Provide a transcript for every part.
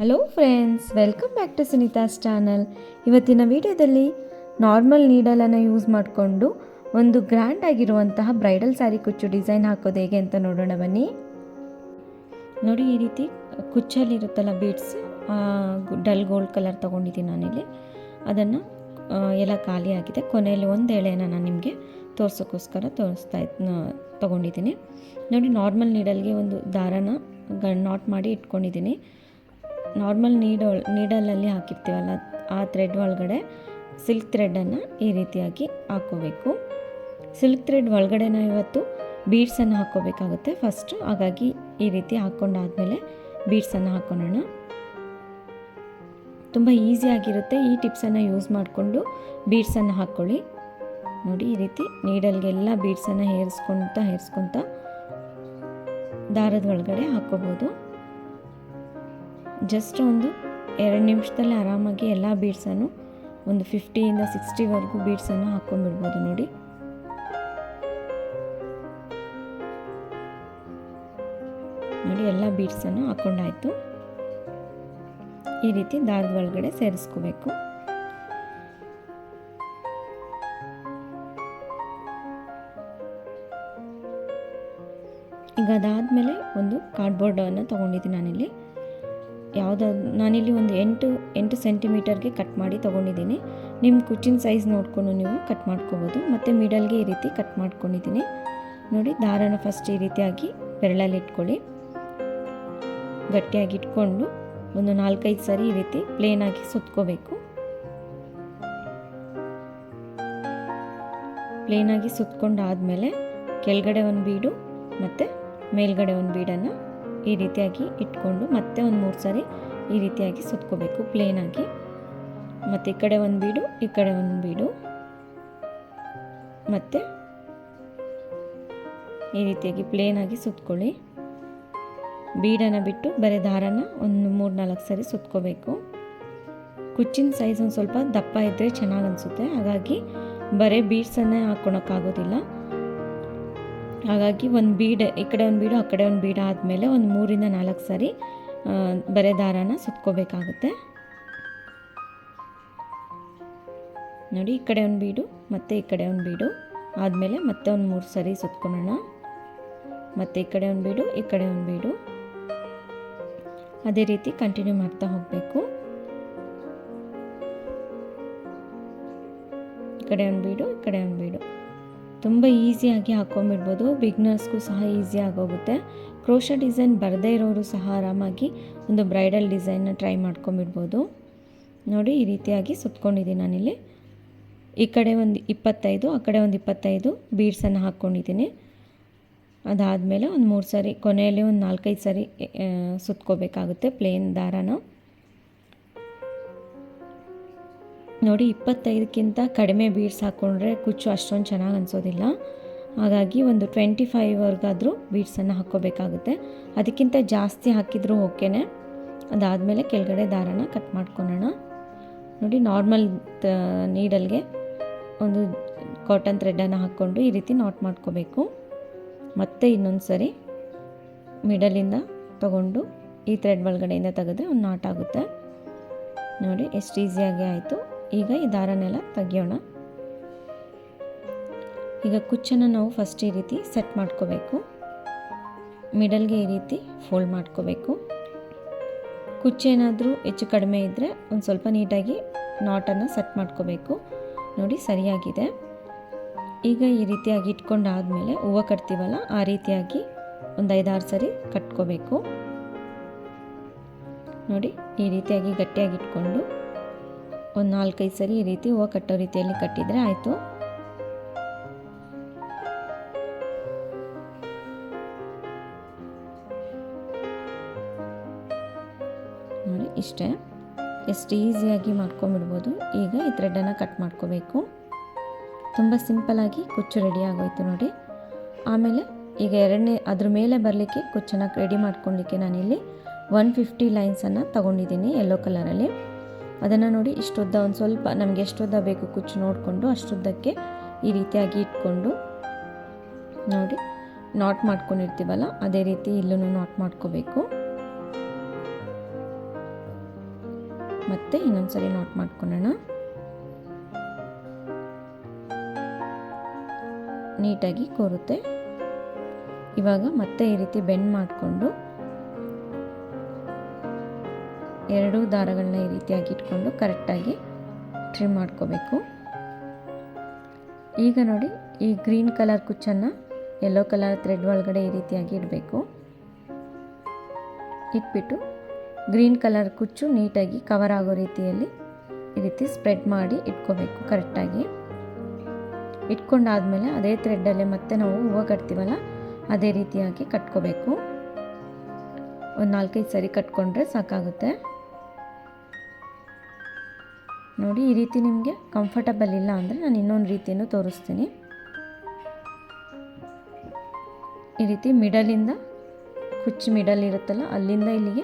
Hello friends, welcome back to Sunita's channel. ಇವತ್ತಿನ ವಿಡಿಯೋದಲ್ಲಿ normal ನೀಡಲನ್ನು use ಮಾಡಿಕೊಂಡು ಒಂದು ಗ್ರ್ಯಾಂಡ್ ಆಗಿರುವಂತಹ ಬ್ರೈಡಲ್ ಸ್ಯಾರಿ ಕುಚ್ಚು ಡಿಸೈನ್ ಹಾಕೋದು ಹೇಗೆ ಅಂತ ನೋಡೋಣ ಬನ್ನಿ. ನೋಡಿ, ಈ ರೀತಿ ಕುಚ್ಚಲ್ಲಿರುತ್ತಲ್ಲ ಬೀಡ್ಸ್, ಡಲ್ ಗೋಲ್ಡ್ ಕಲರ್ ತೊಗೊಂಡಿದ್ದೀನಿ ನಾನಿಲ್ಲಿ. ಅದನ್ನು ಎಲ್ಲ ಖಾಲಿ ಆಗಿದೆ. ಕೊನೆಯಲ್ಲಿ ಒಂದು ಎಳೆನ ನಾನು ನಿಮಗೆ ತೋರ್ಸೋಕ್ಕೋಸ್ಕರ ತೊಗೊಂಡಿದ್ದೀನಿ. ನೋಡಿ, ನಾರ್ಮಲ್ ನೀಡಲ್ಗೆ ಒಂದು ದಾರನ ನಾಟ್ ಮಾಡಿ ಇಟ್ಕೊಂಡಿದ್ದೀನಿ. ನಾರ್ಮಲ್ ನೀಡಲಲ್ಲಿ ಹಾಕಿರ್ತೀವಲ್ಲ, ಆ ಥ್ರೆಡ್ ಒಳಗಡೆ ಸಿಲ್ಕ್ ಥ್ರೆಡನ್ನು ಈ ರೀತಿಯಾಗಿ ಹಾಕ್ಕೋಬೇಕು. ಸಿಲ್ಕ್ ಥ್ರೆಡ್ ಒಳಗಡೆ ಇವತ್ತು ಬೀಡ್ಸನ್ನು ಹಾಕ್ಕೋಬೇಕಾಗುತ್ತೆ ಫಸ್ಟು. ಹಾಗಾಗಿ ಈ ರೀತಿ ಹಾಕ್ಕೊಂಡಾದಮೇಲೆ ಬೀಡ್ಸನ್ನು ಹಾಕ್ಕೊಳ್ಳೋಣ. ತುಂಬ ಈಸಿಯಾಗಿರುತ್ತೆ. ಈ ಟಿಪ್ಸನ್ನು ಯೂಸ್ ಮಾಡಿಕೊಂಡು ಬೀಡ್ಸನ್ನು ಹಾಕ್ಕೊಳ್ಳಿ. ನೋಡಿ, ಈ ರೀತಿ ನೀಡಲ್ಗೆಲ್ಲ ಬೀಡ್ಸನ್ನು ಹೇರಿಸ್ಕೊತ ದಾರದ ಒಳಗಡೆ ಹಾಕ್ಕೋಬೋದು. ಜಸ್ಟ್ ಒಂದು 2 ನಿಮಿಷದಲ್ಲಿ ಆರಾಮಾಗಿ ಎಲ್ಲ ಬೀಡ್ಸನ್ನು ಒಂದು 50ಇಂದ 60ವರೆಗೂ ಬೀಡ್ಸನ್ನು ಹಾಕ್ಕೊಂಡ್ಬಿಡ್ಬೋದು. ನೋಡಿ, ಎಲ್ಲ ಬೀಡ್ಸನ್ನು ಹಾಕ್ಕೊಂಡಾಯಿತು. ಈ ರೀತಿ ದಾರದ ಒಳಗಡೆ ಸೇರಿಸ್ಕೋಬೇಕು. ಈಗ ಅದಾದಮೇಲೆ ಒಂದು ಕಾರ್ಡ್ಬೋರ್ಡನ್ನು ತೊಗೊಂಡಿದ್ದೀನಿ ನಾನಿಲ್ಲಿ. ನಾನಿಲ್ಲಿ ಒಂದು 8 ಸೆಂಟಿಮೀಟರ್ಗೆ ಕಟ್ ಮಾಡಿ ತೊಗೊಂಡಿದ್ದೀನಿ. ನಿಮ್ಮ ಕುಚ್ಚಿನ ಸೈಜ್ ನೋಡಿಕೊಂಡು ನೀವು ಕಟ್ ಮಾಡ್ಕೋಬೋದು. ಮತ್ತು ಮಿಡಲ್ಗೆ ಈ ರೀತಿ ಕಟ್ ಮಾಡ್ಕೊಂಡಿದ್ದೀನಿ. ನೋಡಿ, ದಾರನ ಫಸ್ಟ್ ಈ ರೀತಿಯಾಗಿ ಬೆರಳಲ್ಲಿ ಇಟ್ಕೊಳ್ಳಿ. ಗಟ್ಟಿಯಾಗಿ ಇಟ್ಕೊಂಡು ಒಂದು 4-5 ಸರಿ ಈ ರೀತಿ ಪ್ಲೇನಾಗಿ ಸುತ್ಕೋಬೇಕು. ಪ್ಲೇನಾಗಿ ಸುತ್ಕೊಂಡಾದಮೇಲೆ ಕೆಳಗಡೆ ಒಂದು ಬೀಡು ಮತ್ತು ಮೇಲ್ಗಡೆ ಒಂದು ಬೀಡನ್ನು ಈ ರೀತಿಯಾಗಿ ಇಟ್ಕೊಂಡು ಮತ್ತೆ ಒಂದು 3 ಸರಿ ಈ ರೀತಿಯಾಗಿ ಸುತ್ಕೋಬೇಕು ಪ್ಲೇನಾಗಿ. ಮತ್ತು ಈ ಕಡೆ ಒಂದು ಬೀಡು, ಈ ಕಡೆ ಒಂದು ಬೀಡು, ಮತ್ತು ಈ ರೀತಿಯಾಗಿ ಪ್ಲೇನಾಗಿ ಸುತ್ಕೊಳ್ಳಿ. ಬೀಡನ್ನು ಬಿಟ್ಟು ಬರೀ ದಾರನ ಒಂದು 3-4 ಸರಿ ಸುತ್ಕೋಬೇಕು. ಕುಚ್ಚಿನ ಸೈಜ್ ಒಂದು ಸ್ವಲ್ಪ ದಪ್ಪ ಇದ್ದರೆ ಚೆನ್ನಾಗಿ ಅನಿಸುತ್ತೆ. ಹಾಗಾಗಿ ಬರೀ ಬೀಡ್ಸನ್ನೇ ಹಾಕ್ಕೊಳಕ್ಕಾಗೋದಿಲ್ಲ. ಹಾಗಾಗಿ ಒಂದು ಬೀಡ್ ಈ ಕಡೆ ಒಂದು ಬೀಡು, ಆ ಕಡೆ ಒಂದು ಬೀಡು ಆದಮೇಲೆ ಒಂದು 3-4 ಸರಿ ಬರೆ ದಾರನ ಸುತ್ಕೋಬೇಕಾಗುತ್ತೆ. ನೋಡಿ, ಈ ಕಡೆ ಒಂದು ಬೀಡು ಮತ್ತು ಈ ಕಡೆ ಒಂದು ಬೀಡು ಆದಮೇಲೆ ಮತ್ತೆ ಒಂದು 3 ಸರಿ ಸುತ್ಕೊಳ್ಳೋಣ. ಮತ್ತು ಈ ಕಡೆ ಒಂದು ಬೀಡು, ಈ ಕಡೆ ಒಂದು ಬೀಡು, ಅದೇ ರೀತಿ ಕಂಟಿನ್ಯೂ ಮಾಡ್ತಾ ಹೋಗಬೇಕು. ಈ ಕಡೆ ಒಂದು ಬೀಡು, ಈ ಕಡೆ ಒಂದು ಬೀಡು. ತುಂಬ ಈಸಿಯಾಗಿ ಹಾಕ್ಕೊಂಬಿಡ್ಬೋದು. ಬಿಗ್ನರ್ಸ್ಗೂ ಸಹ ಈಸಿ ಆಗೋಗುತ್ತೆ. ಕ್ರೋಶಾ ಡಿಸೈನ್ ಬರದೇ ಇರೋರು ಸಹ ಆರಾಮಾಗಿ ಒಂದು ಬ್ರೈಡಲ್ ಡಿಸೈನ್ನ ಟ್ರೈ ಮಾಡ್ಕೊಂಬಿಡ್ಬೋದು. ನೋಡಿ, ಈ ರೀತಿಯಾಗಿ ಸುತ್ಕೊಂಡಿದ್ದೀನಿ ನಾನಿಲ್ಲಿ. ಈ ಕಡೆ ಒಂದು 25, ಆ ಕಡೆ ಒಂದು 25 ಬೀಡ್ಸನ್ನು ಹಾಕ್ಕೊಂಡಿದ್ದೀನಿ. ಅದಾದಮೇಲೆ ಒಂದು 3 ಸರಿ, ಕೊನೆಯಲ್ಲಿ ಒಂದು 4-5 ಸರಿ ಸುತ್ಕೋಬೇಕಾಗುತ್ತೆ ಪ್ಲೇನ್ ದಾರನ. ನೋಡಿ, 25ಕ್ಕಿಂತ ಕಡಿಮೆ ಬೀಡ್ಸ್ ಹಾಕ್ಕೊಂಡ್ರೆ ಕುಚ್ಚು ಅಷ್ಟೊಂದು ಚೆನ್ನಾಗಿ ಅನಿಸೋದಿಲ್ಲ. ಹಾಗಾಗಿ ಒಂದು 25ವರೆಗಾದರೂ ಬೀಡ್ಸನ್ನು ಹಾಕ್ಕೋಬೇಕಾಗುತ್ತೆ. ಅದಕ್ಕಿಂತ ಜಾಸ್ತಿ ಹಾಕಿದರೂ ಓಕೆನೇ. ಅದಾದಮೇಲೆ ಕೆಳಗಡೆ ದಾರನ ಕಟ್ ಮಾಡ್ಕೊಳ್ಳೋಣ. ನೋಡಿ, ನಾರ್ಮಲ್ ನೀಡಲ್ಗೆ ಒಂದು ಕಾಟನ್ ಥ್ರೆಡನ್ನು ಹಾಕ್ಕೊಂಡು ಈ ರೀತಿ ನಾಟ್ ಮಾಡ್ಕೋಬೇಕು. ಮತ್ತೆ ಇನ್ನೊಂದು ಸರಿ ಮಿಡಲಿಂದ ತಗೊಂಡು ಈ ಥ್ರೆಡ್ ಒಳಗಡೆಯಿಂದ ತೆಗೆದ್ರೆ ಒಂದು ನಾಟ್ ಆಗುತ್ತೆ. ನೋಡಿ, ಎಷ್ಟು ಈಸಿಯಾಗಿ ಆಯಿತು. ಈಗ ಈ ದಾರನೆಲ್ಲ ತೆಗಿಯೋಣ. ಈಗ ಕುಚ್ಚನ್ನು ನಾವು ಫಸ್ಟ್ ಈ ರೀತಿ ಸೆಟ್ ಮಾಡ್ಕೋಬೇಕು. ಮಿಡಲ್ಗೆ ಈ ರೀತಿ ಫೋಲ್ಡ್ ಮಾಡ್ಕೋಬೇಕು. ಕುಚ್ಚೇನಾದರೂ ಹೆಚ್ಚು ಕಡಿಮೆ ಇದ್ದರೆ ಒಂದು ಸ್ವಲ್ಪ ನೀಟಾಗಿ ನಾಟನ್ನು ಸೆಟ್ ಮಾಡ್ಕೋಬೇಕು. ನೋಡಿ, ಸರಿಯಾಗಿದೆ. ಈಗ ಈ ರೀತಿಯಾಗಿ ಇಟ್ಕೊಂಡಾದಮೇಲೆ ಹೂವು ಕಟ್ತೀವಲ್ಲ, ಆ ರೀತಿಯಾಗಿ ಒಂದು 5-6 ಸರಿ ಕಟ್ಕೋಬೇಕು. ನೋಡಿ, ಈ ರೀತಿಯಾಗಿ ಗಟ್ಟಿಯಾಗಿ ಇಟ್ಕೊಂಡು ಒಂದು 4-5 ಸರಿ ಈ ರೀತಿ ಹೂವು ಕಟ್ಟೋ ರೀತಿಯಲ್ಲಿ ಕಟ್ಟಿದರೆ ಆಯಿತು. ನೋಡಿ, ಇಷ್ಟೇ. ಎಷ್ಟು ಈಸಿಯಾಗಿ ಮಾಡ್ಕೊಂಬಿಡ್ಬೋದು. ಈಗ ಈ ಥ್ರೆಡನ್ನು ಕಟ್ ಮಾಡ್ಕೋಬೇಕು. ತುಂಬ ಸಿಂಪಲಾಗಿ ಕುಚ್ಚು ರೆಡಿ ಆಗೋಯ್ತು ನೋಡಿ. ಆಮೇಲೆ ಈಗ ಅದ್ರ ಮೇಲೆ ಬರಲಿಕ್ಕೆ ಕುಚ್ಚನ್ನು ರೆಡಿ ಮಾಡ್ಕೊಳ್ಳಿಕ್ಕೆ ನಾನಿಲ್ಲಿ 150 ಲೈನ್ಸನ್ನು ತೊಗೊಂಡಿದ್ದೀನಿ ಯೆಲ್ಲೋ ಕಲರಲ್ಲಿ. ಅದನ್ನು ನೋಡಿ, ಇಷ್ಟುದ್ದ ಒಂದು ಸ್ವಲ್ಪ ನಮಗೆ ಎಷ್ಟುದ್ದ ಬೇಕು ಕುಚ್ಚು ನೋಡಿಕೊಂಡು ಅಷ್ಟುದ್ದಕ್ಕೆ ಈ ರೀತಿಯಾಗಿ ಇಟ್ಕೊಂಡು ನೋಡಿ ನಾಟ್ ಮಾಡ್ಕೊಂಡಿರ್ತೀವಲ್ಲ ಅದೇ ರೀತಿ ಇಲ್ಲೂ ನಾಟ್ ಮಾಡ್ಕೋಬೇಕು. ಮತ್ತೆ ಇನ್ನೊಂದು ಸರಿ ನಾಟ್ ಮಾಡ್ಕೊಳ್ಳೋಣ. ನೀಟಾಗಿ ಕೂರುತ್ತೆ. ಇವಾಗ ಮತ್ತೆ ಈ ರೀತಿ ಬೆಂಡ್ ಮಾಡಿಕೊಂಡು ಎರಡೂ ದಾರಗಳನ್ನ ಈ ರೀತಿಯಾಗಿ ಇಟ್ಕೊಂಡು ಕರೆಕ್ಟಾಗಿ ಟ್ರಿಮ್ ಮಾಡ್ಕೋಬೇಕು. ಈಗ ನೋಡಿ, ಈ ಗ್ರೀನ್ ಕಲರ್ ಕುಚ್ಚನ್ನು ಯೆಲ್ಲೋ ಕಲರ್ ಥ್ರೆಡ್ ಒಳಗಡೆ ಈ ರೀತಿಯಾಗಿ ಇಡಬೇಕು. ಇಟ್ಬಿಟ್ಟು ಗ್ರೀನ್ ಕಲರ್ ಕುಚ್ಚು ನೀಟಾಗಿ ಕವರ್ ಆಗೋ ರೀತಿಯಲ್ಲಿ ಈ ರೀತಿ ಸ್ಪ್ರೆಡ್ ಮಾಡಿ ಇಟ್ಕೋಬೇಕು. ಕರೆಕ್ಟಾಗಿ ಇಟ್ಕೊಂಡಾದಮೇಲೆ ಅದೇ ಥ್ರೆಡ್ಡಲ್ಲೇ ಮತ್ತೆ ನಾವು ಹೂವು ಕಟ್ತೀವಲ್ಲ ಅದೇ ರೀತಿಯಾಗಿ ಕಟ್ಕೋಬೇಕು. ಒಂದು 4-5 ಸರಿ ಕಟ್ಕೊಂಡ್ರೆ ಸಾಕಾಗುತ್ತೆ. ನೋಡಿ, ಈ ರೀತಿ ನಿಮಗೆ ಕಂಫರ್ಟಬಲ್ ಇಲ್ಲ ಅಂದರೆ ನಾನು ಇನ್ನೊಂದು ರೀತಿಯನ್ನು ತೋರಿಸ್ತೀನಿ. ಈ ರೀತಿ ಮಿಡಲಿಂದ ಕುಚ್ಚು ಮಿಡಲ್ ಇರುತ್ತಲ್ಲ ಅಲ್ಲಿಂದ ಇಲ್ಲಿಗೆ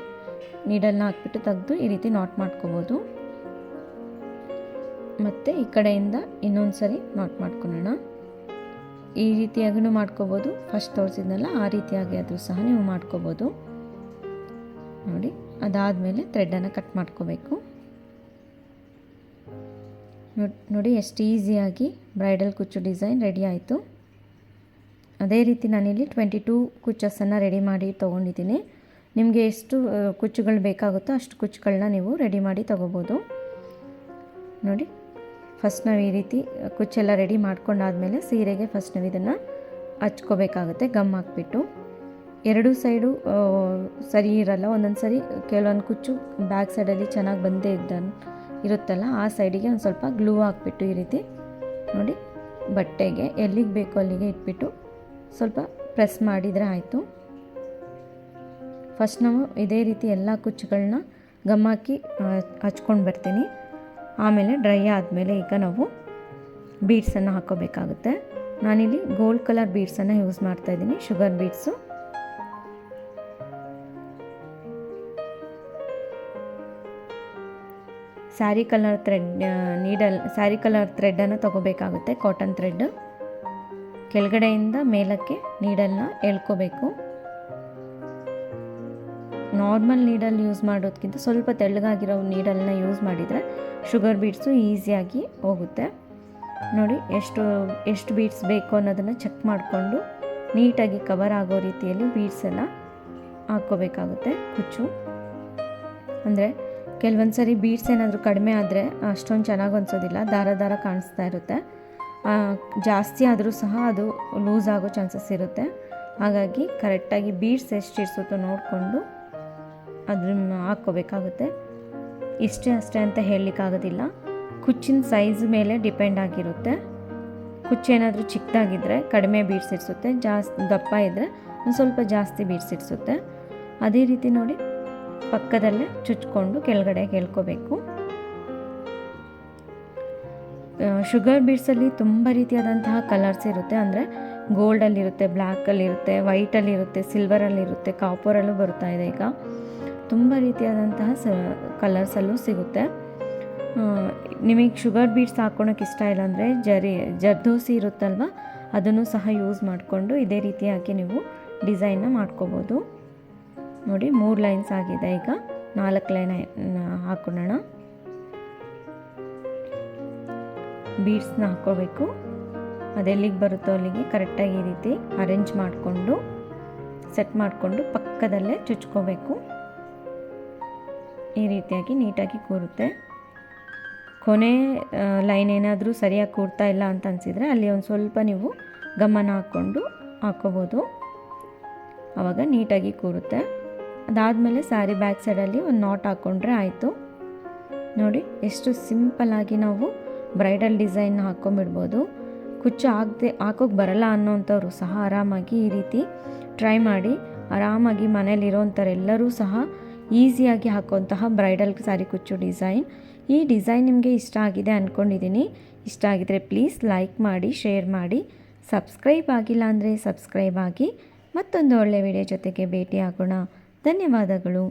ನೀಡಲ್ನ ಹಾಕ್ಬಿಟ್ಟು ತೆಗೆದು ಈ ರೀತಿ ನಾಟ್ ಮಾಡ್ಕೋಬೋದು. ಮತ್ತು ಈ ಕಡೆಯಿಂದ ಇನ್ನೊಂದು ಸರಿ ನಾಟ್ ಮಾಡ್ಕೊಳ್ಳೋಣ. ಈ ರೀತಿಯಾಗೂ ಮಾಡ್ಕೋಬೋದು. ಫಸ್ಟ್ ತೋರಿಸಿದ್ನಲ್ಲ ಆ ರೀತಿಯಾಗಿ ಆದರೂ ಸಹ ನೀವು ಮಾಡ್ಕೋಬೋದು. ನೋಡಿ, ಅದಾದಮೇಲೆ ಥ್ರೆಡ್ಡನ್ನು ಕಟ್ ಮಾಡ್ಕೋಬೇಕು. ನೋಡಿ ಎಷ್ಟು ಈಸಿಯಾಗಿ ಬ್ರೈಡಲ್ ಕುಚ್ಚು ಡಿಸೈನ್ ರೆಡಿ ಆಯಿತು. ಅದೇ ರೀತಿ ನಾನಿಲ್ಲಿ 22 ಕುಚ್ಚಸನ್ನು ರೆಡಿ ಮಾಡಿ ತೊಗೊಂಡಿದ್ದೀನಿ. ನಿಮಗೆ ಎಷ್ಟು ಕುಚ್ಚುಗಳು ಬೇಕಾಗುತ್ತೋ ಅಷ್ಟು ಕುಚ್ಚುಗಳನ್ನ ನೀವು ರೆಡಿ ಮಾಡಿ ತೊಗೋಬೋದು. ನೋಡಿ, ಫಸ್ಟ್ ನಾವು ಈ ರೀತಿ ಕುಚ್ಚೆಲ್ಲ ರೆಡಿ ಮಾಡ್ಕೊಂಡಾದಮೇಲೆ ಸೀರೆಗೆ ಫಸ್ಟ್ ನಾವು ಇದನ್ನು ಹಚ್ಕೋಬೇಕಾಗುತ್ತೆ ಗಮ್ ಹಾಕ್ಬಿಟ್ಟು. ಎರಡೂ ಸೈಡು ಸರಿ ಇರಲ್ಲ. ಒಂದೊಂದು ಸರಿ ಕೆಲವೊಂದು ಕುಚ್ಚು ಬ್ಯಾಕ್ ಸೈಡಲ್ಲಿ ಚೆನ್ನಾಗಿ ಬಂದೇ ಇರುತ್ತಲ್ಲ ಆ ಸೈಡಿಗೆ ಒಂದು ಸ್ವಲ್ಪ ಗ್ಲೂ ಹಾಕ್ಬಿಟ್ಟು ಈ ರೀತಿ ನೋಡಿ ಬಟ್ಟೆಗೆ ಎಲ್ಲಿಗೆ ಬೇಕೋ ಅಲ್ಲಿಗೆ ಇಟ್ಬಿಟ್ಟು ಸ್ವಲ್ಪ ಪ್ರೆಸ್ ಮಾಡಿದರೆ ಆಯಿತು. ಫಸ್ಟ್ ನಾವು ಇದೇ ರೀತಿ ಎಲ್ಲ ಕುಚ್ಚುಗಳನ್ನ ಗಮ್ ಹಾಕಿ ಹಚ್ಕೊಂಡು ಬರ್ತೀನಿ. ಆಮೇಲೆ ಡ್ರೈ ಆದಮೇಲೆ ಈಗ ನಾವು ಬೀಡ್ಸನ್ನು ಹಾಕೋಬೇಕಾಗುತ್ತೆ. ನಾನಿಲ್ಲಿ ಗೋಲ್ಡ್ ಕಲರ್ ಬೀಡ್ಸನ್ನು ಯೂಸ್ ಮಾಡ್ತಾಯಿದ್ದೀನಿ, ಶುಗರ್ ಬೀಡ್ಸು. ಸ್ಯಾರಿ ಕಲರ್ ಥ್ರೆಡನ್ನು ತೊಗೋಬೇಕಾಗುತ್ತೆ, ಕಾಟನ್ ಥ್ರೆಡ್. ಕೆಳಗಡೆಯಿಂದ ಮೇಲಕ್ಕೆ ನೀಡಲ್ನ ಎಳ್ಕೋಬೇಕು. ನಾರ್ಮಲ್ ನೀಡಲ್ ಯೂಸ್ ಮಾಡೋದಕ್ಕಿಂತ ಸ್ವಲ್ಪ ತೆಳ್ಳಗಾಗಿರೋ ನೀಡಲ್ನ ಯೂಸ್ ಮಾಡಿದರೆ ಶುಗರ್ ಬೀಡ್ಸು ಈಸಿಯಾಗಿ ಹೋಗುತ್ತೆ. ನೋಡಿ, ಎಷ್ಟು ಬೀಡ್ಸ್ ಬೇಕು ಅನ್ನೋದನ್ನು ಚೆಕ್ ಮಾಡಿಕೊಂಡು ನೀಟಾಗಿ ಕವರ್ ಆಗೋ ರೀತಿಯಲ್ಲಿ ಬೀಡ್ಸ್ ಎಲ್ಲ ಹಾಕ್ಕೋಬೇಕಾಗುತ್ತೆ. ಕುಚ್ಚು ಅಂದರೆ ಕೆಲವೊಂದು ಸರಿ ಬೀಡ್ಸ್ ಏನಾದರೂ ಕಡಿಮೆ ಆದರೆ ಅಷ್ಟೊಂದು ಚೆನ್ನಾಗಿ ಅನಿಸೋದಿಲ್ಲ, ದಾರ ಕಾಣಿಸ್ತಾ ಇರುತ್ತೆ. ಜಾಸ್ತಿ ಆದರೂ ಸಹ ಅದು ಲೂಸ್ ಆಗೋ ಚಾನ್ಸಸ್ ಇರುತ್ತೆ. ಹಾಗಾಗಿ ಕರೆಕ್ಟಾಗಿ ಬೀಡ್ಸ್ ಎಷ್ಟು ಇರಿಸುತ್ತೋ ನೋಡಿಕೊಂಡು ಅದನ್ನು ಹಾಕ್ಕೋಬೇಕಾಗುತ್ತೆ. ಅಷ್ಟೇ ಅಂತ ಹೇಳಲಿಕ್ಕಾಗೋದಿಲ್ಲ. ಕುಚ್ಚಿನ ಸೈಜ್ ಮೇಲೆ ಡಿಪೆಂಡ್ ಆಗಿರುತ್ತೆ. ಕುಚ್ಚೇನಾದರೂ ಚಿಕ್ಕದಾಗಿದ್ದರೆ ಕಡಿಮೆ ಬೀಡ್ಸ್ ಇರಿಸುತ್ತೆ, ಜಾಸ್ತಿ ದಪ್ಪ ಇದ್ದರೆ ಒಂದು ಸ್ವಲ್ಪ ಜಾಸ್ತಿ ಬೀಡ್ಸ್ ಇರಿಸುತ್ತೆ. ಅದೇ ರೀತಿ ನೋಡಿ ಪಕ್ಕದಲ್ಲೇ ಚುಚ್ಕೊಂಡು ಕೆಳಗಡೆ ಎಳ್ಕೋಬೇಕು. ಶುಗರ್ ಬೀಡ್ಸಲ್ಲಿ ತುಂಬ ರೀತಿಯಾದಂತಹ ಕಲರ್ಸ್ ಇರುತ್ತೆ. ಅಂದರೆ ಗೋಲ್ಡಲ್ಲಿರುತ್ತೆ, ಬ್ಲ್ಯಾಕಲ್ಲಿರುತ್ತೆ, ವೈಟಲ್ಲಿರುತ್ತೆ, ಸಿಲ್ವರಲ್ಲಿರುತ್ತೆ, ಕಾಪರಲ್ಲೂ ಬರ್ತಾ ಇದೆ. ಈಗ ತುಂಬ ರೀತಿಯಾದಂತಹ ಕಲರ್ಸಲ್ಲೂ ಸಿಗುತ್ತೆ. ನಿಮಗೆ ಶುಗರ್ ಬೀಡ್ಸ್ ಹಾಕ್ಕೊಳಕ್ಕೆ ಇಷ್ಟ ಇಲ್ಲ ಅಂದರೆ ಜರ್ದೋಸಿ ಇರುತ್ತಲ್ವ ಅದನ್ನು ಸಹ ಯೂಸ್ ಮಾಡಿಕೊಂಡು ಇದೇ ರೀತಿಯಾಗಿ ನೀವು ಡಿಸೈನ್ನ ಮಾಡ್ಕೋಬೋದು. ನೋಡಿ 3 ಲೈನ್ಸ್ ಆಗಿದೆ. ಈಗ 4 ಲೈನ್ ಹಾಕೊಳ್ಳೋಣ. ಬೀಡ್ಸ್ನ ಹಾಕ್ಕೋಬೇಕು. ಅದೆಲ್ಲಿಗೆ ಬರುತ್ತೋ ಅಲ್ಲಿಗೆ ಕರೆಕ್ಟಾಗಿ ಈ ರೀತಿ ಅರೇಂಜ್ ಮಾಡಿಕೊಂಡು ಸೆಟ್ ಮಾಡಿಕೊಂಡು ಪಕ್ಕದಲ್ಲೇ ಚುಚ್ಕೋಬೇಕು. ಈ ರೀತಿಯಾಗಿ ನೀಟಾಗಿ ಕೂರುತ್ತೆ. ಕೊನೆ ಲೈನ್ ಏನಾದರೂ ಸರಿಯಾಗಿ ಕೂರ್ತಾ ಇಲ್ಲ ಅಂತ ಅನಿಸಿದರೆ ಅಲ್ಲಿ ಒಂದು ಸ್ವಲ್ಪ ನೀವು ಗಮನ ಹಾಕ್ಕೋಬೋದು. ಆವಾಗ ನೀಟಾಗಿ ಕೂರುತ್ತೆ. ಅದಾದಮೇಲೆ ಸ್ಯಾರಿ ಬ್ಯಾಕ್ ಸೈಡಲ್ಲಿ ಒಂದು ನಾಟ್ ಹಾಕ್ಕೊಂಡ್ರೆ ಆಯಿತು. ನೋಡಿ ಎಷ್ಟು ಸಿಂಪಲ್ಲಾಗಿ ನಾವು ಬ್ರೈಡಲ್ ಡಿಸೈನ್ ಹಾಕ್ಕೊಂಬಿಡ್ಬೋದು. ಕುಚ್ಚು ಹಾಕೋಕ್ಕೆ ಬರಲ್ಲ ಅನ್ನೋಂಥವ್ರು ಸಹ ಆರಾಮಾಗಿ ಈ ರೀತಿ ಟ್ರೈ ಮಾಡಿ ಆರಾಮಾಗಿ ಮನೇಲಿರೋಂಥವ್ರೆಲ್ಲರೂ ಸಹ ಈಸಿಯಾಗಿ ಹಾಕುವಂತಹ ಬ್ರೈಡಲ್ ಸ್ಯಾರಿ ಕುಚ್ಚು ಡಿಸೈನ್. ಈ ಡಿಸೈನ್ ನಿಮಗೆ ಇಷ್ಟ ಆಗಿದೆ ಅಂದ್ಕೊಂಡಿದ್ದೀನಿ. ಇಷ್ಟ ಆಗಿದರೆ ಪ್ಲೀಸ್ ಲೈಕ್ ಮಾಡಿ, ಶೇರ್ ಮಾಡಿ, ಸಬ್ಸ್ಕ್ರೈಬ್ ಆಗಿಲ್ಲ ಅಂದರೆ ಸಬ್ಸ್ಕ್ರೈಬ್ ಆಗಿ. ಮತ್ತೊಂದು ಒಳ್ಳೆಯ ವಿಡಿಯೋ ಜೊತೆಗೆ ಭೇಟಿ ಆಗೋಣ. ಧನ್ಯವಾದಗಳು.